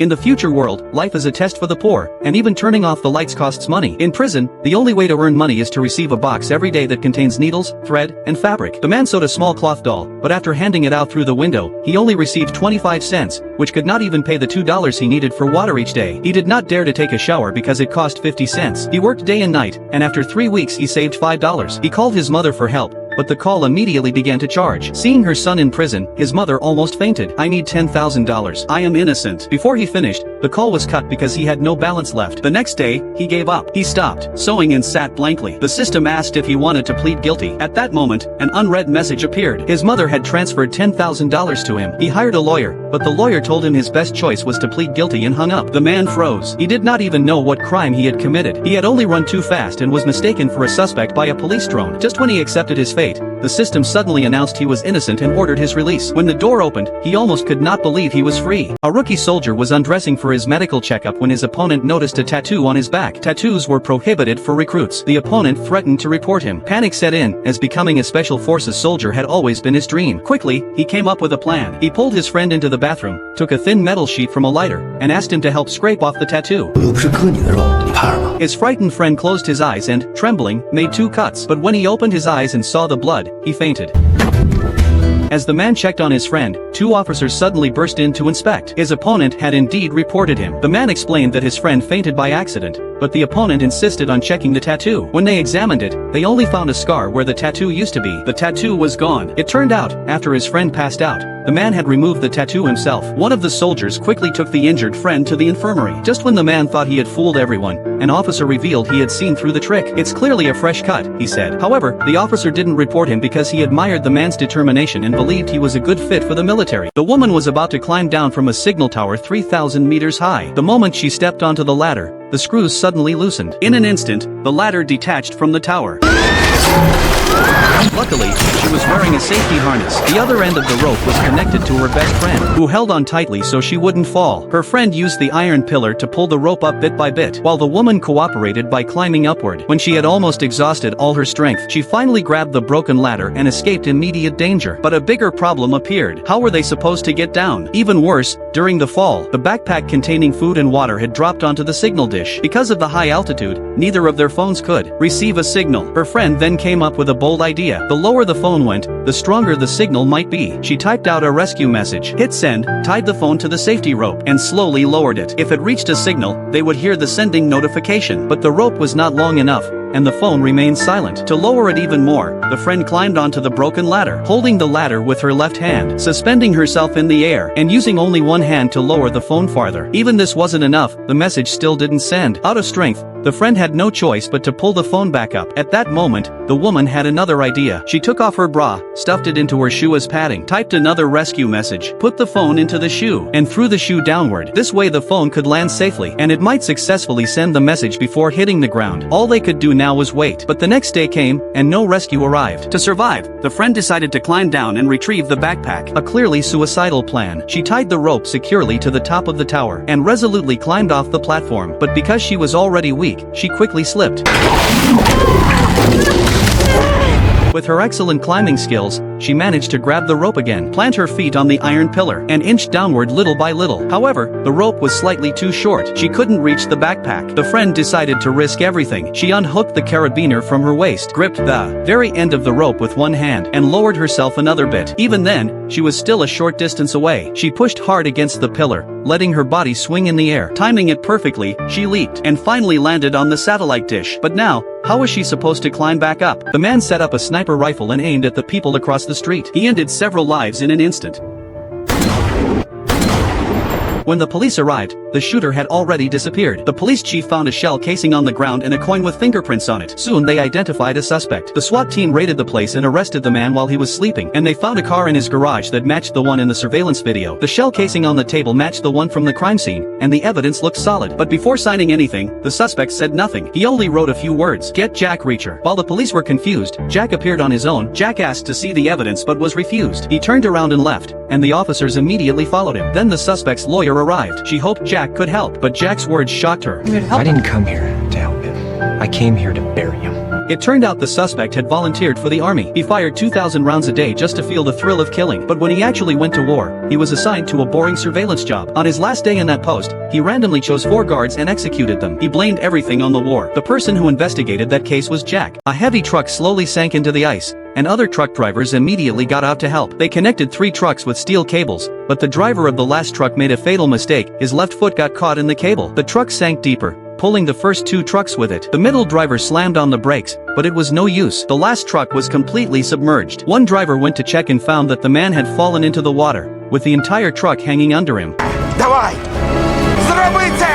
In the future world, life is a test for the poor, and even turning off the lights costs money. In prison, the only way to earn money is to receive a box every day that contains needles, thread, and fabric. The man sewed a small cloth doll, but after handing it out through the window, he only received 25 cents, which could not even pay the $2 he needed for water each day. He did not dare to take a shower because it cost 50 cents. He worked day and night, and after 3 weeks he saved $5. He called his mother for help, but the call immediately began to charge. Seeing her son in prison, his mother almost fainted. "I need $10,000. I am innocent." Before he finished, the call was cut because he had no balance left. The next day, he gave up. He stopped sewing and sat blankly. The system asked if he wanted to plead guilty. At that moment, an unread message appeared. His mother had transferred $10,000 to him. He hired a lawyer, but the lawyer told him his best choice was to plead guilty and hung up. The man froze. He did not even know what crime he had committed. He had only run too fast and was mistaken for a suspect by a police drone. Just when he accepted his fate, the system suddenly announced he was innocent and ordered his release. When the door opened, he almost could not believe he was free. A rookie soldier was undressing for his medical checkup when his opponent noticed a tattoo on his back. Tattoos were prohibited for recruits. The opponent threatened to report him. Panic set in, as becoming a special forces soldier had always been his dream. Quickly, he came up with a plan. He pulled his friend into the bathroom, took a thin metal sheet from a lighter, and asked him to help scrape off the tattoo. 我又不是割你的肉，你怕什么？ His frightened friend closed his eyes and, trembling, made 2 cuts. But when he opened his eyes and saw the blood, he fainted. As the man checked on his friend, 2 officers suddenly burst in to inspect. His opponent had indeed reported him. The man explained that his friend fainted by accident, but the opponent insisted on checking the tattoo. When they examined it, they only found a scar where the tattoo used to be. The tattoo was gone. It turned out, after his friend passed out, the man had removed the tattoo himself. One of the soldiers quickly took the injured friend to the infirmary. Just when the man thought he had fooled everyone, an officer revealed he had seen through the trick. "It's clearly a fresh cut," he said. However, the officer didn't report him because he admired the man's determination and believed he was a good fit for the military. The woman was about to climb down from a signal tower 3,000 meters high. The moment she stepped onto the ladder, the screws suddenly loosened. In an instant, the ladder detached from the tower. Luckily, she was wearing a safety harness. The other end of the rope was connected to her best friend, who held on tightly so she wouldn't fall. Her friend used the iron pillar to pull the rope up bit by bit, while the woman cooperated by climbing upward. When she had almost exhausted all her strength, she finally grabbed the broken ladder and escaped immediate danger. But a bigger problem appeared. How were they supposed to get down? Even worse, during the fall, the backpack containing food and water had dropped onto the signal dish. Because of the high altitude, neither of their phones could receive a signal. Her friend then came up with a bold idea. The lower the phone went, the stronger the signal might be. She typed out a rescue message, hit send, tied the phone to the safety rope, and slowly lowered it. If it reached a signal, they would hear the sending notification. But the rope was not long enough, and the phone remained silent. To lower it even more, the friend climbed onto the broken ladder, holding the ladder with her left hand, suspending herself in the air, and using only one hand to lower the phone farther. Even this wasn't enough, the message still didn't send. Out of strength, the friend had no choice but to pull the phone back up. At that moment, the woman had another idea. She took off her bra, stuffed it into her shoe as padding, typed another rescue message, put the phone into the shoe, and threw the shoe downward. This way the phone could land safely, and it might successfully send the message before hitting the ground. All they could do now was wait. But the next day came, and no rescue arrived. To survive, the friend decided to climb down and retrieve the backpack. A clearly suicidal plan. She tied the rope securely to the top of the tower, and resolutely climbed off the platform. But because she was already weak, she quickly slipped. With her excellent climbing skills, she managed to grab the rope again, plant her feet on the iron pillar, and inch downward little by little. However, the rope was slightly too short. She couldn't reach the backpack. The friend decided to risk everything. She unhooked the carabiner from her waist, gripped the very end of the rope with one hand, and lowered herself another bit. Even then, she was still a short distance away. She pushed hard against the pillar, letting her body swing in the air. Timing it perfectly, she leaped, and finally landed on the satellite dish. But now, how was she supposed to climb back up? The man set up a sniper rifle and aimed at the people across the street. He ended several lives in an instant. When the police arrived, the shooter had already disappeared. The police chief found a shell casing on the ground and a coin with fingerprints on it. Soon they identified a suspect. The SWAT team raided the place and arrested the man while he was sleeping, and they found a car in his garage that matched the one in the surveillance video. The shell casing on the table matched the one from the crime scene, and the evidence looked solid. But before signing anything, the suspect said nothing. He only wrote a few words. "Get Jack Reacher." While the police were confused, Jack appeared on his own. Jack asked to see the evidence but was refused. He turned around and left, and the officers immediately followed him. Then the suspect's lawyer arrived. She hoped Jack could help, but Jack's words shocked her. I didn't come here to help him. I came here to bury him. It turned out the suspect had volunteered for the army. He fired 2,000 rounds a day just to feel the thrill of killing. But when he actually went to war, he was assigned to a boring surveillance job. On his last day in that post, he randomly chose 4 guards and executed them. He blamed everything on the war. The person who investigated that case was Jack. A heavy truck slowly sank into the ice, and other truck drivers immediately got out to help. They connected 3 trucks with steel cables, but the driver of the last truck made a fatal mistake. His left foot got caught in the cable. The truck sank deeper, pulling the first 2 trucks with it. The middle driver slammed on the brakes, but it was no use. The last truck was completely submerged. One driver went to check and found that the man had fallen into the water, with the entire truck hanging under him. Давай! Зроби це!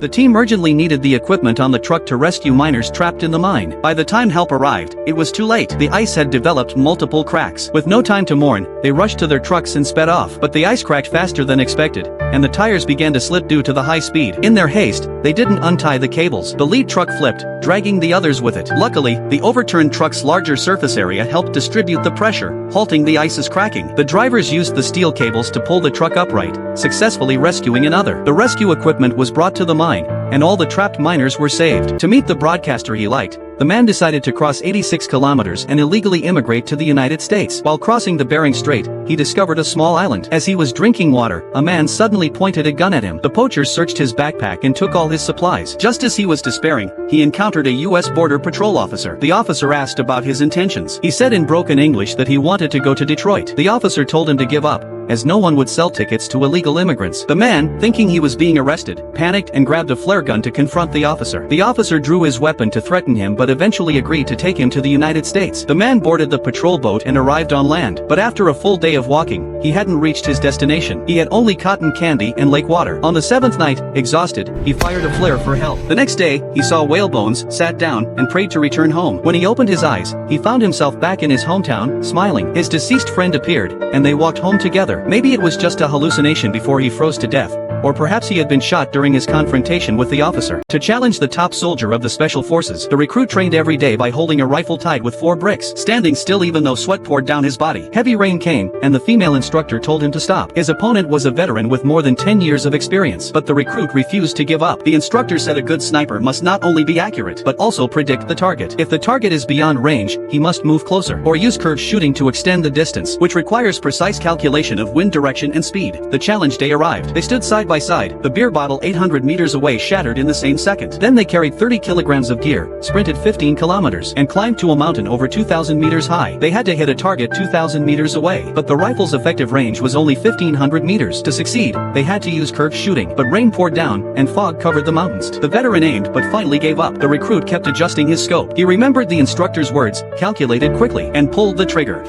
The team urgently needed the equipment on the truck to rescue miners trapped in the mine. By the time help arrived, it was too late. The ice had developed multiple cracks. With no time to mourn, they rushed to their trucks and sped off. But the ice cracked faster than expected, and the tires began to slip due to the high speed. In their haste, they didn't untie the cables. The lead truck flipped, dragging the others with it. Luckily, the overturned truck's larger surface area helped distribute the pressure, halting the ice's cracking. The drivers used the steel cables to pull the truck upright, successfully rescuing another. The rescue equipment was brought to the mine, and all the trapped miners were saved. To meet the broadcaster he liked, the man decided to cross 86 kilometers and illegally immigrate to the United States. While crossing the Bering Strait, he discovered a small island. As he was drinking water, a man suddenly pointed a gun at him. The poachers searched his backpack and took all his supplies. Just as he was despairing, he encountered a U.S. Border Patrol officer. The officer asked about his intentions. He said in broken English that he wanted to go to Detroit. The officer told him to give up, as no one would sell tickets to illegal immigrants. The man, thinking he was being arrested, panicked and grabbed a flare gun to confront the officer. The officer drew his weapon to threaten him but eventually agreed to take him to the United States. The man boarded the patrol boat and arrived on land. But after a full day of walking, he hadn't reached his destination. He had only cotton candy and lake water. On the 7th night, exhausted, he fired a flare for help. The next day, he saw whale bones, sat down, and prayed to return home. When he opened his eyes, he found himself back in his hometown, smiling. His deceased friend appeared, and they walked home together. Maybe it was just a hallucination before he froze to death, or perhaps he had been shot during his confrontation with the officer. To challenge the top soldier of the special forces, the recruit trained every day by holding a rifle tied with 4 bricks, standing still even though sweat poured down his body. Heavy rain came, and the female instructor told him to stop. His opponent was a veteran with more than 10 years of experience, but the recruit refused to give up. The instructor said a good sniper must not only be accurate, but also predict the target. If the target is beyond range, he must move closer, or use curved shooting to extend the distance, which requires precise calculation of wind direction and speed. The challenge day arrived. They stood side by side, the beer bottle 800 meters away shattered in the same second. Then they carried 30 kilograms of gear, sprinted 15 kilometers, and climbed to a mountain over 2,000 meters high. They had to hit a target 2,000 meters away, but the rifle's effective range was only 1,500 meters. To succeed, they had to use curved shooting, but rain poured down, and fog covered the mountains. The veteran aimed but finally gave up. The recruit kept adjusting his scope. He remembered the instructor's words, calculated quickly, and pulled the trigger.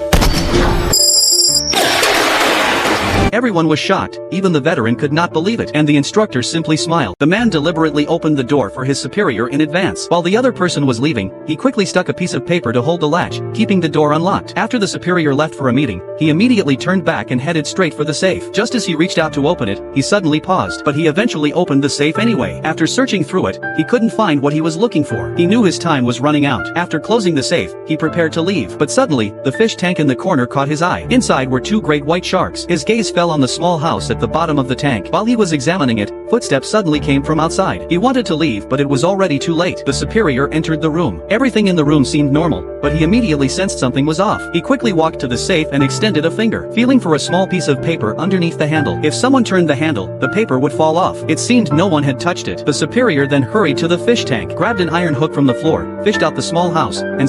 Everyone was shocked, even the veteran could not believe it, and the instructor simply smiled. The man deliberately opened the door for his superior in advance. While the other person was leaving, he quickly stuck a piece of paper to hold the latch, keeping the door unlocked. After the superior left for a meeting, he immediately turned back and headed straight for the safe. Just as he reached out to open it, he suddenly paused, but he eventually opened the safe anyway. After searching through it, he couldn't find what he was looking for. He knew his time was running out. After closing the safe, he prepared to leave, but suddenly, the fish tank in the corner caught his eye. Inside were 2 great white sharks. His gaze fell on the small house at the bottom of the tank. While he was examining it, footsteps suddenly came from outside. He wanted to leave, but it was already too late. The superior entered the room. Everything in the room seemed normal, but he immediately sensed something was off. He quickly walked to the safe and extended a finger, feeling for a small piece of paper underneath the handle. If someone turned the handle, the paper would fall off. It seemed no one had touched it. The superior then hurried to the fish tank, grabbed an iron hook from the floor, fished out the small house, and